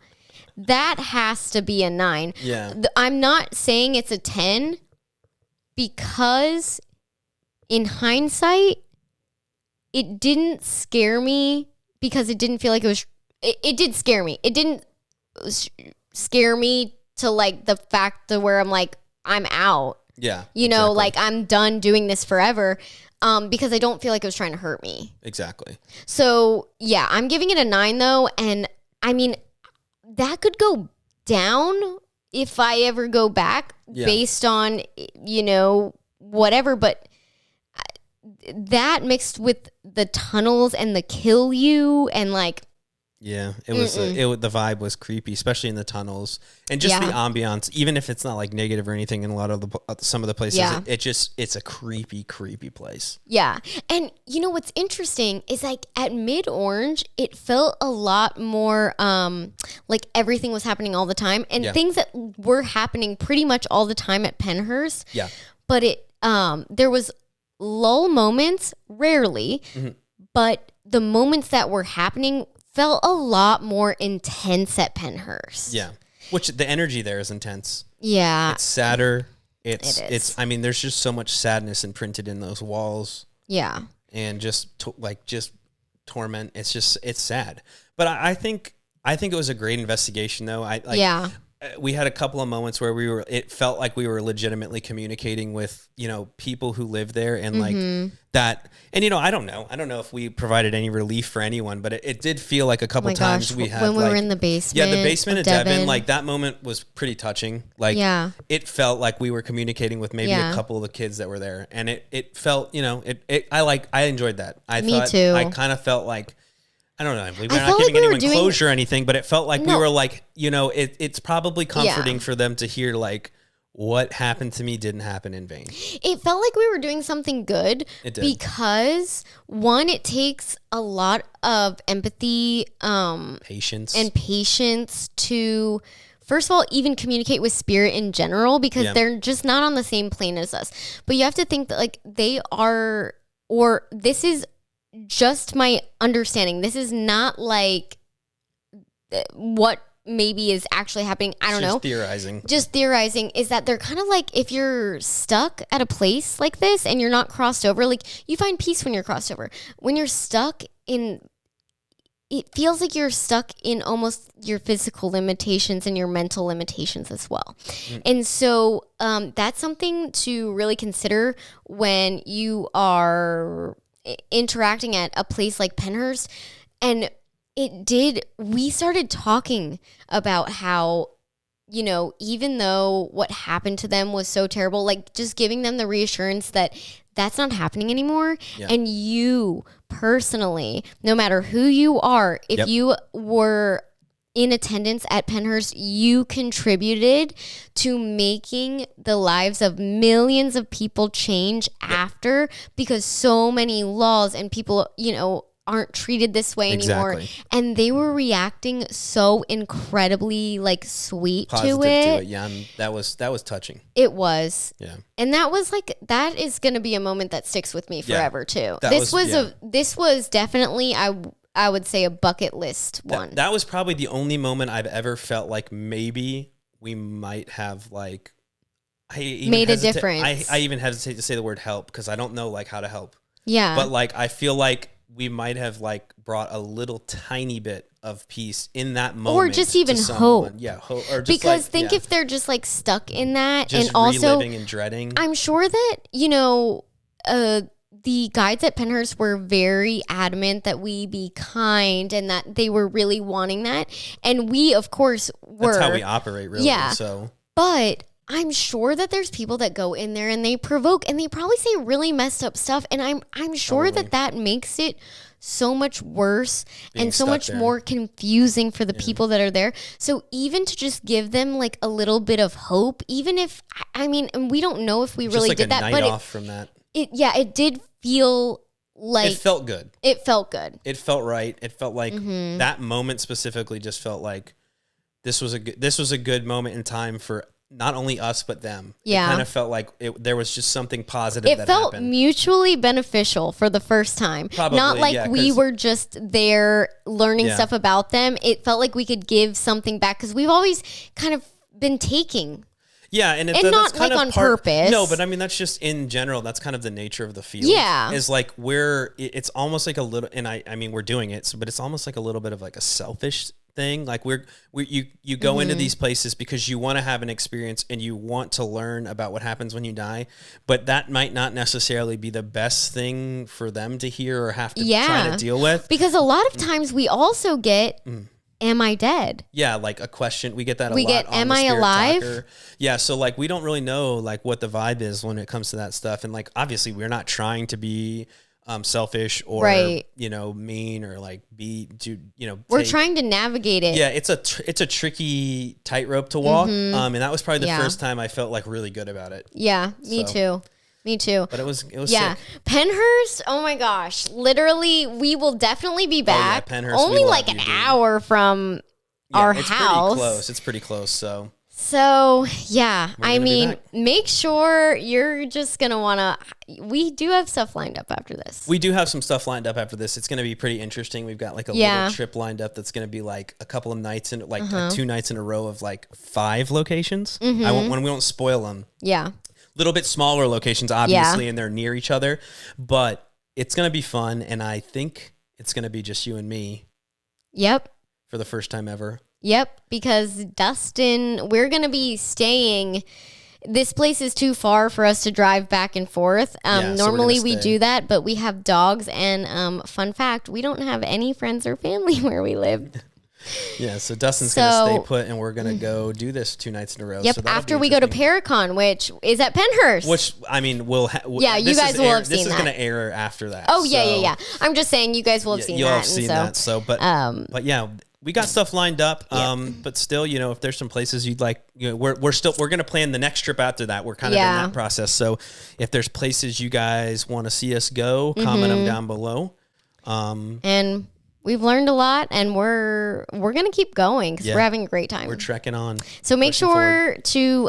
that has to be a 9. Yeah. I'm not saying it's a 10 because in hindsight, it didn't scare me because it didn't feel like it was, it did scare me. It didn't scare me to like the fact to where I'm like, I'm out. Yeah. You know, like I'm done doing this forever, because I don't feel like it was trying to hurt me. Exactly. So yeah, I'm giving it a 9 though. And I mean, that could go down if I ever go back based on, you know, whatever. But that mixed with the tunnels and the kill you and like, yeah, it was the vibe was creepy, especially in the tunnels and just the ambiance. Even if it's not like negative or anything in a lot of some of the places, it's a creepy place. Yeah, and you know what's interesting is like at Mid Orange, it felt a lot more like everything was happening all the time, and things that were happening pretty much all the time at Pennhurst. Yeah, but there was lull moments, rarely, but the moments that were happening felt a lot more intense at Pennhurst. Yeah. Which the energy there is intense. Yeah. It's sadder. It's I mean, there's just so much sadness imprinted in those walls. Yeah. And just torment. It's sad. But I think it was a great investigation though. We had a couple of moments where it felt like we were legitimately communicating with, you know, people who live there and like that. And, you know, I don't know if we provided any relief for anyone, but it did feel like a couple times we had when we were in the basement. Yeah, the basement of Devon, like that moment was pretty touching. Like it felt like we were communicating with maybe a couple of the kids that were there. And it felt, you know, I enjoyed that. Me too. I kind of felt like, I don't know. We're not giving anyone closure or anything, but it felt like we were like, you know, it's probably comforting for them to hear like what happened to me didn't happen in vain. It felt like we were doing something good because one, it takes a lot of empathy, patience to, first of all, even communicate with spirit in general because they're just not on the same plane as us. But you have to think that like they are, or this is just my understanding. This is not like what maybe is actually happening. I don't know. Just theorizing is that they're kind of like if you're stuck at a place like this and you're not crossed over, like you find peace when you're crossed over. When you're stuck in, it feels like you're stuck in almost your physical limitations and your mental limitations as well. And so that's something to really consider when you are interacting at a place like Pennhurst. And we started talking about how, you know, even though what happened to them was so terrible, like just giving them the reassurance that that's not happening anymore. And you personally, no matter who you are, if you were in attendance at Pennhurst, you contributed to making the lives of millions of people change after, because so many laws and people, you know, aren't treated this way anymore. And they were reacting so incredibly like sweet to it. Yeah, and that was touching. It was. Yeah. And that was like, that is going to be a moment that sticks with me forever too. This was definitely, I would say, a bucket list one. That was probably the only moment I've ever felt like maybe we might have like made a difference. I even hesitate to say the word help because I don't know like how to help. Yeah. But like I feel like we might have like brought a little tiny bit of peace in that moment, or just even hope. Yeah, hope. Or just because like, think if they're just like stuck in that, just and also reliving and dreading. I'm sure that the guides at Pennhurst were very adamant that we be kind and that they were really wanting that, and we of course were. That's how we operate, really. Yeah. So, but I'm sure that there's people that go in there and they provoke and they probably say really messed up stuff, and I'm sure that makes it so much worse and so much more confusing for the people that are there. So even to just give them like a little bit of hope, even if and we don't know if we really did that, but from that. It did feel like it felt good. It felt good. It felt right. It felt like that moment specifically just felt like this was a good moment in time for not only us but them. Yeah, it kind of felt like there was just something positive. It felt happened. Mutually beneficial for the first time. Probably, not like we were just there learning stuff about them. It felt like we could give something back because we've always kind of been taking. Yeah, and not that's kind like of on purpose. No, but I mean that's just in general. That's kind of the nature of the field. Yeah, is like it's almost like a little, and I mean we're doing it, but it's almost like a little bit of like a selfish thing. Like you go into these places because you want to have an experience and you want to learn about what happens when you die, but that might not necessarily be the best thing for them to hear or have to try to deal with. Because a lot of times we also get. Am I dead? Yeah, like a question. We get that a lot. We get, am I alive? Talker. Yeah, so like we don't really know like what the vibe is when it comes to that stuff. And like obviously we're not trying to be selfish or mean or like we're trying to navigate it. Yeah, it's a tricky tightrope to walk. And that was probably the first time I felt like really good about it. Yeah, me too. Me too. But it was sick. Pennhurst, oh my gosh. Literally, we will definitely be back. Pennhurst, only like an hour from our house. It's pretty close, So, yeah. I mean, make sure you're just going to want to... We do have stuff lined up after this. We do have some stuff lined up after this. It's going to be pretty interesting. We've got like a little trip lined up that's going to be like a couple of nights, and like 2 nights in a row of like 5 locations. We won't spoil them. Yeah. Little bit smaller locations, obviously, and they're near each other, but it's going to be fun, and I think it's going to be just you and me. Yep. For the first time ever. Yep, because Dustin, we're going to be staying... This place is too far for us to drive back and forth. Normally we do that, but we have dogs, and fun fact, we don't have any friends or family where we live. Yeah, so Dustin's going to stay put, and we're going to go do this 2 nights in a row. Yep, so after we go to Paracon, which is at Pennhurst. Which, I mean, you guys will have seen that. This is going to air after that. Oh, yeah. I'm just saying you guys will have seen that. You'll have seen that. But yeah, we got stuff lined up. But still, if there's some places you'd like, we're going to plan the next trip after that. We're kind of in that process. So if there's places you guys want to see us go, comment them down below. And we've learned a lot, and we're going to keep going because we're having a great time. We're trekking on. So make sure to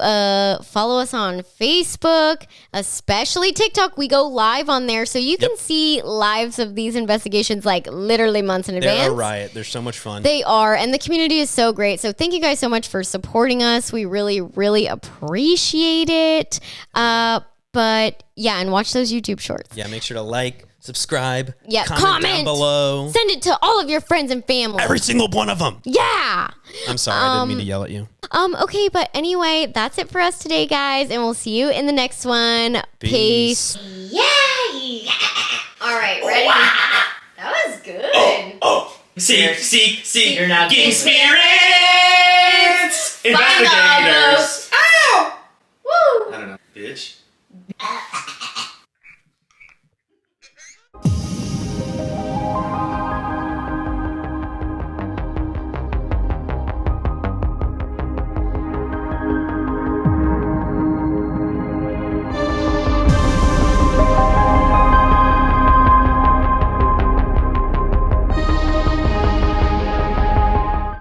follow us on Facebook, especially TikTok. We go live on there, so you can see lives of these investigations like literally months in advance. They're a riot. They're so much fun. They are, and the community is so great. So thank you guys so much for supporting us. We really, really appreciate it. But yeah, and watch those YouTube shorts. Yeah, make sure to like, subscribe, comment down below. Send it to all of your friends and family. Every single one of them. Yeah. I'm sorry, I didn't mean to yell at you. Okay, but anyway, that's it for us today, guys, and we'll see you in the next one. Peace. Yay! All right, ready? That was good. Seek, You're not spirits! Investigators!